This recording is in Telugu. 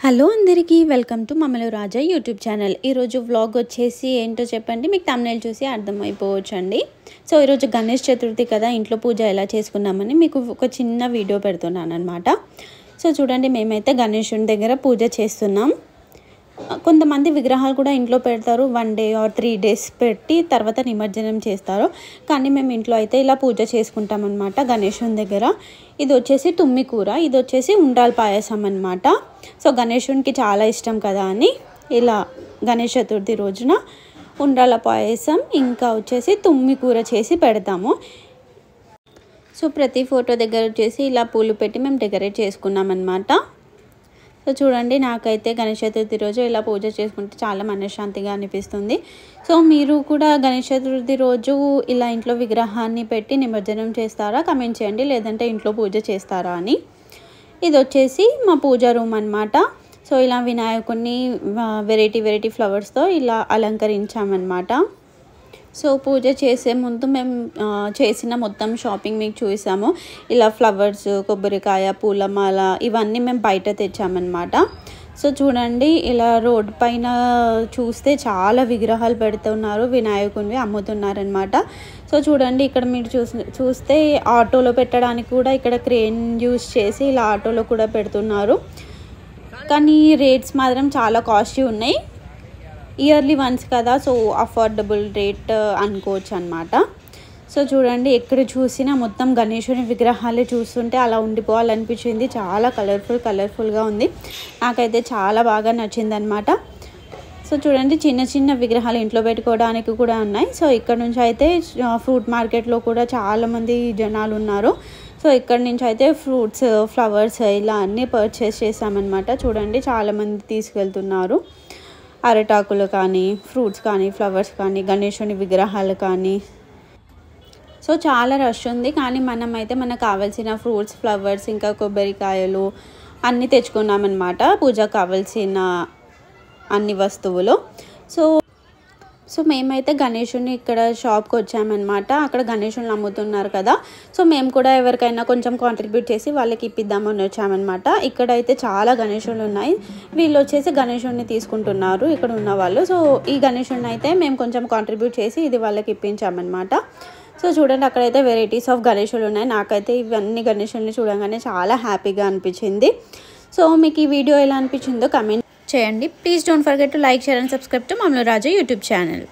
హలో అందరికీ welcome to Mammalu Raja YouTube channel. ఈరోజు వ్లాగ్ వచ్చేసి ఏంటో చెప్పండి, మీకు thumbnail చూసి అర్థమైపోవచ్చండి. సో ఈరోజు గణేష్ చతుర్థి కదా, ఇంట్లో పూజ ఎలా చేసుకున్నామని మీకు ఒక చిన్న వీడియో పెడుతున్నాను అనమాట. సో చూడండి, మేమైతే గణేషుని దగ్గర పూజ చేస్తున్నాం. కొంతమంది విగ్రహాలు కూడా ఇంట్లో పెడతారు, 1 day or 3 days పెట్టి తర్వాత నిమజ్జనం చేస్తారు. కానీ మేము ఇంట్లో అయితే ఇలా పూజ చేసుకుంటాం అనమాట గణేషుని దగ్గర. ఇది వచ్చేసి తుమ్మి కూర, ఇది వచ్చేసి ఉండ్రాల పాయసం అనమాట. సో గణేషునికి చాలా ఇష్టం కదా అని ఇలా గణేష్ చతుర్థి రోజున ఉండ్రాల పాయసం ఇంకా వచ్చేసి తుమ్మి కూర చేసి పెడతాము. సో ప్రతి ఫోటో దగ్గర వచ్చేసి ఇలా పూలు పెట్టి మేము డెకరేట్ చేసుకున్నాం అనమాట. సో చూడండి, నాకైతే గణేష్ చతుర్థి రోజు ఇలా పూజ చేసుకుంటే చాలా మనశ్శాంతిగా అనిపిస్తుంది. సో మీరు కూడా గణేష్ చతుర్థి రోజు ఇలా ఇంట్లో విగ్రహాన్ని పెట్టి నిమజ్జనం చేస్తారా? కమెంట్ చేయండి. లేదంటే ఇంట్లో పూజ చేస్తారా అని. ఇది వచ్చేసి మా పూజా రూమ్ అనమాట. సో ఇలా వినాయకుడిని వెరైటీ ఫ్లవర్స్తో ఇలా అలంకరించామన్నమాట. సో పూజ చేసే ముందు మేము చేసిన మొత్తం షాపింగ్ మీకు చూసాము. ఇలా ఫ్లవర్స్, కొబ్బరికాయ, పూలమాల ఇవన్నీ మేము బయట తెచ్చామన్నమాట. సో చూడండి, ఇలా రోడ్ పైన చూస్తే చాలా విగ్రహాలు పెడుతున్నారు, వినాయకునివి అమ్ముతున్నారనమాట. సో చూడండి, ఇక్కడ మీరు చూస్తే ఆటోలో పెట్టడానికి కూడా ఇక్కడ క్రేన్ యూస్ చేసి ఇలా ఆటోలో కూడా పెడుతున్నారు. కానీ రేట్స్ మాత్రం చాలా కాస్ట్లీ ఉన్నాయి. ఇయర్లీ వన్స్ కదా, సో అఫోర్డబుల్ రేట్ అనుకోవచ్చు అనమాట. సో చూడండి, ఎక్కడ చూసినా మొత్తం గణేశుని విగ్రహాలే చూస్తుంటే అలా ఉండిపోవాలనిపించింది. చాలా కలర్ఫుల్గా ఉంది. నాకైతే చాలా బాగా నచ్చింది అనమాట. సో చూడండి, చిన్న విగ్రహాలు ఇంట్లో పెట్టుకోవడానికి కూడా ఉన్నాయి. సో ఇక్కడ నుంచి అయితే ఫ్రూట్ మార్కెట్లో కూడా చాలామంది జనాలు ఉన్నారు. సో ఇక్కడ నుంచి అయితే ఫ్రూట్స్, ఫ్లవర్స్ ఇలా అన్నీ పర్చేస్ చేసామన్నమాట. చూడండి, చాలామంది తీసుకెళ్తున్నారు. అరటాకులు కానీ, ఫ్రూట్స్ కానీ, ఫ్లవర్స్ కానీ, గణేశుని విగ్రహాలు కానీ. సో చాలా రష్ ఉంది. కానీ మనమైతే మనకు కావాల్సిన ఫ్రూట్స్, ఫ్లవర్స్ ఇంకా కొబ్బరికాయలు అన్నీ తెచ్చుకున్నామన్నమాట, పూజకు కావాల్సిన అన్ని వస్తువులు. సో మేమైతే గణేశుని ఇక్కడ షాప్కి వచ్చామన్నమాట. అక్కడ గణేశుని అమ్ముతున్నారు కదా, సో మేము కూడా ఎవరికైనా కొంచెం కాంట్రిబ్యూట్ చేసి వాళ్ళకి ఇప్పిద్దామని వచ్చామన్నమాట. ఇక్కడైతే చాలా గణేశులు ఉన్నాయి. వీళ్ళు వచ్చేసి గణేశుని తీసుకుంటున్నారు ఇక్కడ ఉన్న వాళ్ళు. సో ఈ గణేశుని అయితే మేము కొంచెం కాంట్రిబ్యూట్ చేసి ఇది వాళ్ళకి ఇప్పించామన్నమాట. సో చూడండి, అక్కడైతే వెరైటీస్ ఆఫ్ గణేశులు ఉన్నాయి. నాకైతే ఇవన్నీ గణేశుల్ని చూడగానే చాలా హ్యాపీగా అనిపించింది. సో మీకు ఈ వీడియో ఎలా అనిపించిందో కమెంట్ చేయండి. Please don't forget to like, share and subscribe to Mammalu Raja YouTube channel.